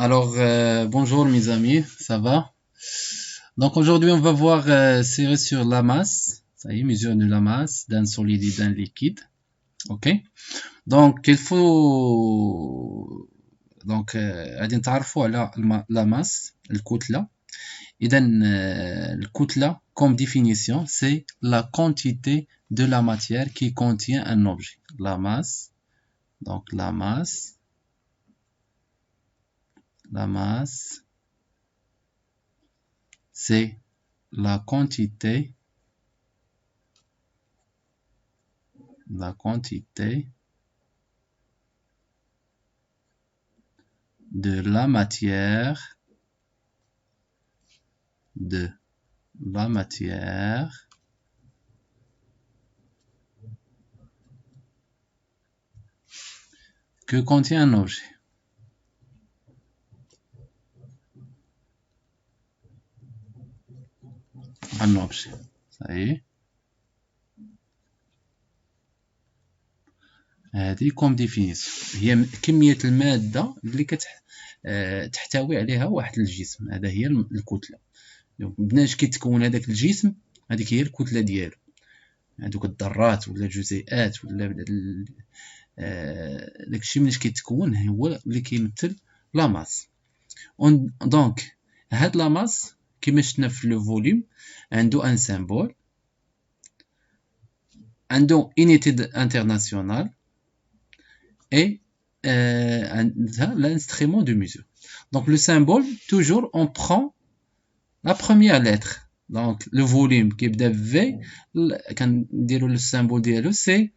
Bonjour mes amis, ça va? Donc aujourd'hui, on va voir série sur la masse. Ça y est, mesure de la masse d'un solide et d'un liquide. Ok? Donc il faut غادي نتعرفوا على la masse, الكتلة. إذا الكتلة comme définition, c'est la quantité de la matière qui contient un objet. La masse, donc la masse, c'est la quantité de la matière que contient un objet. Ça y est. هذه comme définition هي كمية المادة اللي تحتوي عليها واحد الجسم. هذا هي الكتلة. بناش كيتكون هذاك الجسم، هذيك هي الكتلة ديالو. هذوك الذرات ولا الجزيئات ولا داكشي مناش كيتكون هو اللي كيمثل لا ماس. دونك هاد لا ماس كيما شفنا في لو فوليوم عنده ان سيمبول، عنده unité internationale et l'instrument de mesure. Donc le symbole, toujours on prend la première lettre. Donc le volume qui est V, quand dire le symbole dialo, c'est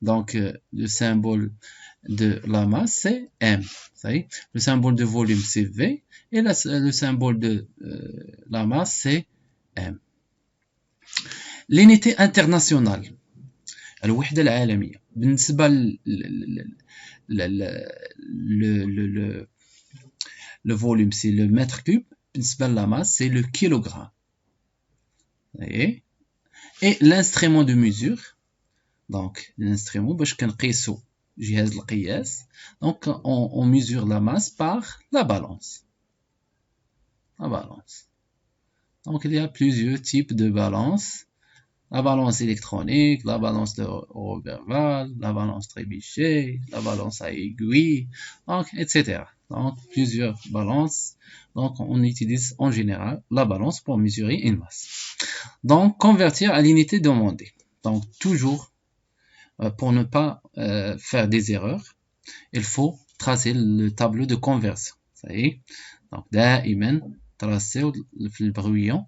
donc le symbole de la masse c'est M. Le symbole de volume c'est V et le symbole de la masse c'est M. L'unité internationale, الوحدة العالمية بالنسبة le volume c'est le mètre cube، بالنسبة la masse c'est le kilogramme. Et l'instrument de mesure، donc l'instrument باش كنقيسو جهاز القياس، donc on mesure la masse par la balance. Donc il y a plusieurs types de balance. La balance électronique, la balance de Roberval, la balance trébuchet, la balance à aiguille, donc, etc. Donc, plusieurs balances. Donc, on utilise en général la balance pour mesurer une masse. Donc, convertir à l'unité demandée. Donc, toujours, pour ne pas faire des erreurs, il faut tracer le tableau de conversion. Ça y est. Donc, دائما tracer في البرويون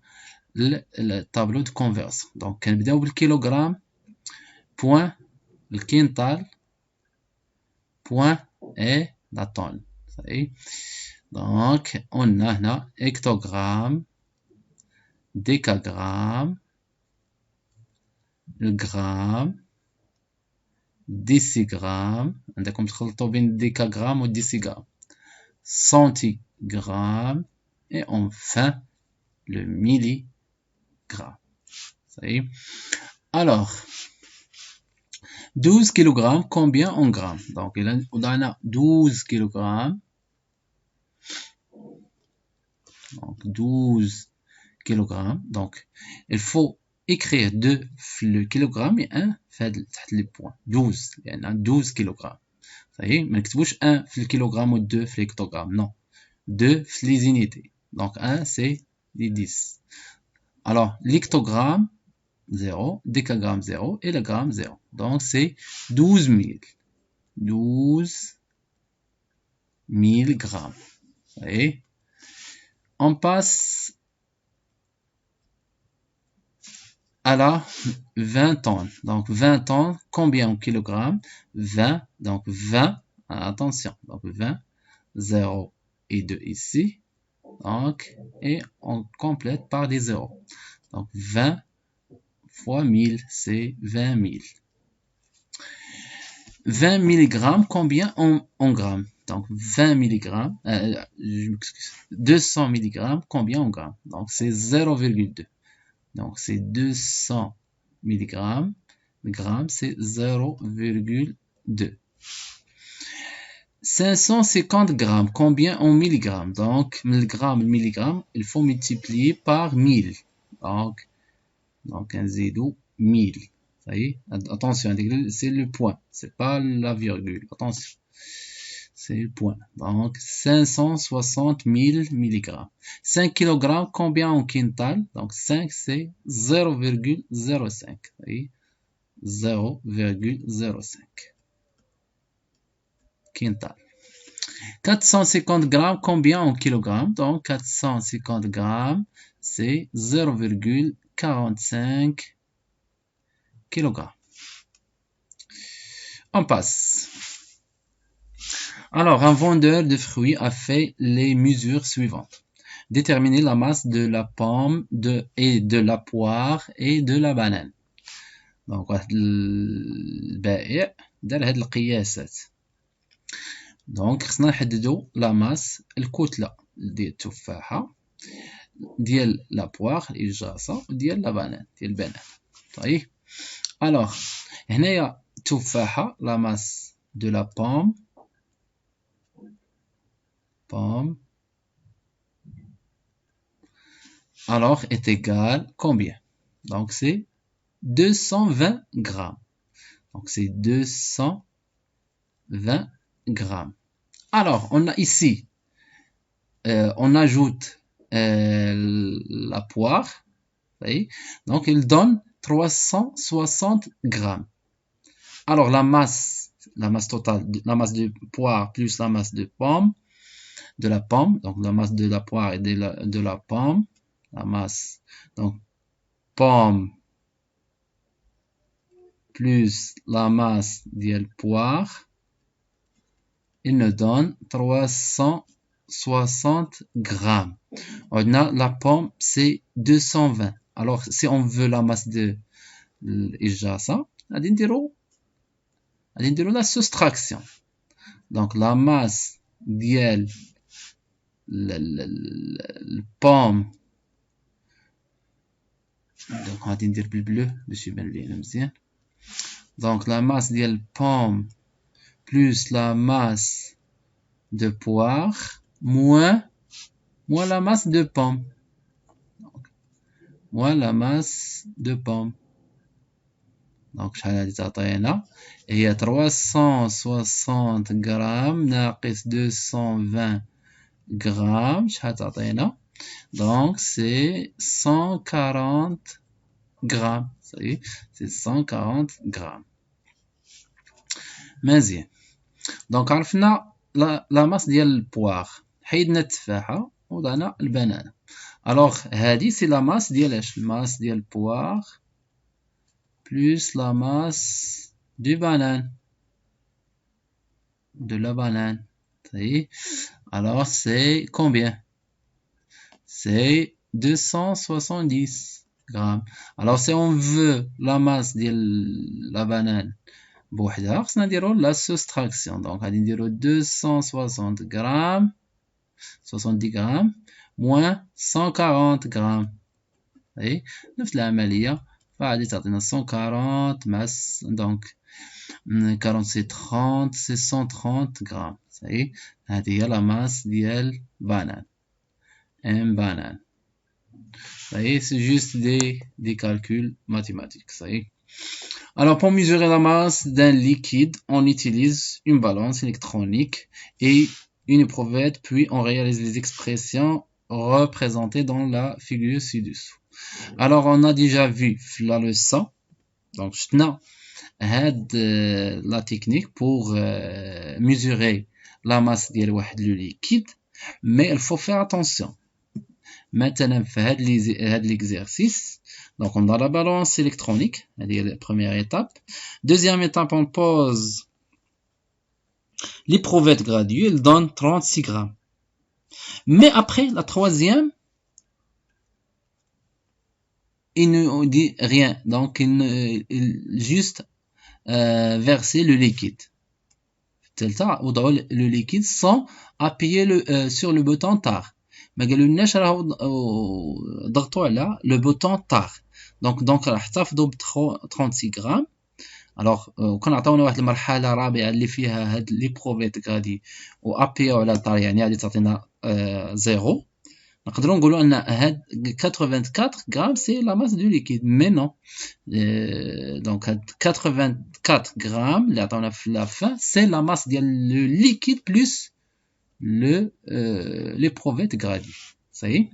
le tableau de conversion. Donc كنبداو بالكيلوغرام، point الكينتال، point et la tonne. Donc on a هنا hectogramme، décagramme، الجرام، décigramme، عندكم تخلطوا بين الديكاغرام والديسيغرام، centigramme et enfin le milligramme. Ça y est. Alors 12 kg, combien en grammes? Donc on a 12 kg. Donc 12 kg. Donc il faut écrire 2 le kilogramme et 1 fait les points. 12. Il y en a 12 kg. Ça y est, mais نكتبوش 1 في الكيلوغرام و 2 في l'hectogramme. Non. 2 في les unités. Donc 1 c'est les 10. Alors l'hectogramme 0, décagramme 0 et le gramme 0. Donc c'est 12 000. 12 000 grammes. Et on passe à la 20 tonnes. Donc 20 tonnes, combien en kilogrammes? 20. Donc 20, attention. Donc 20, 0 et 2 ici. Donc, et on complète par des zéros. Donc 20 fois 1000, c'est 20 000. 20 mg, combien en grammes? Donc 20 mg, 200 mg, combien en grammes? Donc c'est 0,2. Donc c'est 200 mg, gramme c'est 0,2. 550 grammes, combien en milligrammes? Donc, milligramme, il faut multiplier par 1000. Donc un zéro 1000. Ça y est, attention, c'est le point, c'est pas la virgule. Attention, c'est le point. Donc 560 000 milligrammes. 5 kg, combien en quintal? Donc 5 c'est 0,05. Ça y est, 0,05 quintal. 450 grammes, combien en kilogrammes? Donc 450 grammes, c'est 0,45 kg. On passe. Alors, un vendeur de fruits a fait les mesures suivantes. Déterminer la masse de la pomme et de la poire et de la banane. Donc, البائع دار هاد القياسات. دونك خصنا نحددو لا ماس الكتلة ديال التفاحة ديال لا بواغ الإجاصة ديال لا بانان ديال البنان. طيب الوغ هنايا التفاحة لا ماس دو لا بوم alors est égal combien? Donc c'est 220 grammes. Donc c'est 220 grammes. Alors on a ici, on ajoute la poire. Voyez? Donc il donne 360 grammes. Alors la masse totale, la masse de poire plus la masse de la pomme, donc la masse de la poire et de la pomme, la masse, donc pomme plus la masse de la poire, il nous donne 360 grammes. On a la pomme, c'est 220. Alors, si on veut la masse de l'Ijasa, on va dire la soustraction. Donc, la masse de la pomme, donc on va dire bleu, donc la masse de la pomme plus la masse de poire moins la masse de pomme. Moins la masse de pomme. Donc, il y a 360 grammes ناقص 220 grammes. Donc, c'est 140 grammes. Ça y est, c'est 140 grammes. مزيان. Donc, عرفنا la masse ديال البوار. حيدنا التفاحة وضعنا البنانة. Alors, هذه c'est la masse ديال masse ديال البوار plus la masse du banane. De la banane. Alors, c'est combien? C'est 270 grammes. Alors, si on veut la masse de la banane, بوحدها خصنا نديرو la soustraction. Donc, غادي نديرو 260 grammes, 70 grammes, moins 140 grammes. نفس العملية. فغادي تعطينا 140 masse, donc 40 c'est 30, c'est 130 grammes. هذه هي la masse ديال banane. Un banane. C'est juste des calculs mathématiques. Alors, pour mesurer la masse d'un liquide, on utilise une balance électronique et une éprouvette, puis on réalise les expressions représentées dans la figure ci-dessous. Alors, on a déjà vu la leçon. Donc, je la technique pour mesurer la masse de le liquide, mais il faut faire attention. Maintenant, fait l'exercice. Donc, on a la balance électronique, c'est la première étape. Deuxième étape, on pose l'éprouvette graduée, elle donne 36 grammes. Mais après, la troisième, il ne dit rien. Donc, il juste verser le liquide. Le liquide sans appuyer sur le bouton TAR. ما قالولناش راهو ضغطوا على le bouton TAR. Donc راح تحتفظوا ب 36 grammes. الوغ كون عطاونا واحد المرحله رابعه اللي فيها هاد لي بروفيت غادي وابيو على الطار يعني غادي تعطينا زيرو، نقدروا نقولوا ان هاد 84 غرام سي لا ماس دو ليكيد. مي نو، دونك هاد 84 غرام اللي عطاونا في لا فان سي لا ماس ديال لو ليكيد بلس لو لي بروفيت غادي صحيح.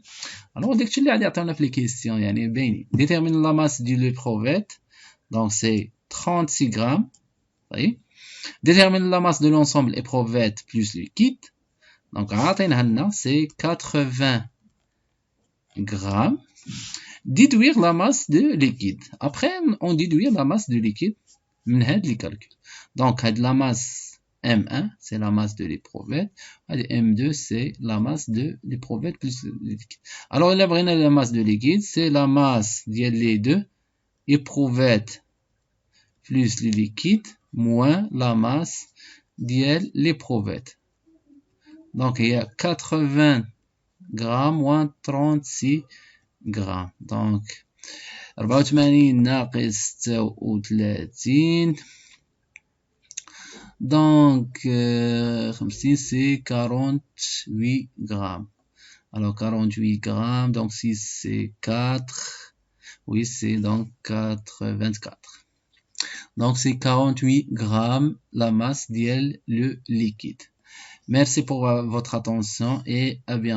الوغ داكشي اللي غادي يعطيونا في لي كيسيون يعني باينين. ديتيرمين لا ماس دو لو بروفيت دونك سي 36 غرام صحيح. Détermine la masse de l'ensemble éprouvette plus liquide. Donc, c'est 80 grammes. Déduire la masse de liquide. Après, on déduit la masse de liquide. Les calculs. Donc, la masse M1, c'est la masse de l'éprouvette. M2, c'est la masse de l'éprouvette plus liquide. Alors, la masse de liquide, c'est la masse des deux éprouvette plus le liquide moins la masse ديال l'éprouvette. Donc il y a 80 grammes moins 36 grammes. Donc 84 ناقص 36 donc 50 c'est 48 grammes. Alors 48 grammes donc 6 c'est 4, oui c'est donc 84. Donc c'est 48 grammes la masse diel le liquide. Merci pour votre attention et à bientôt.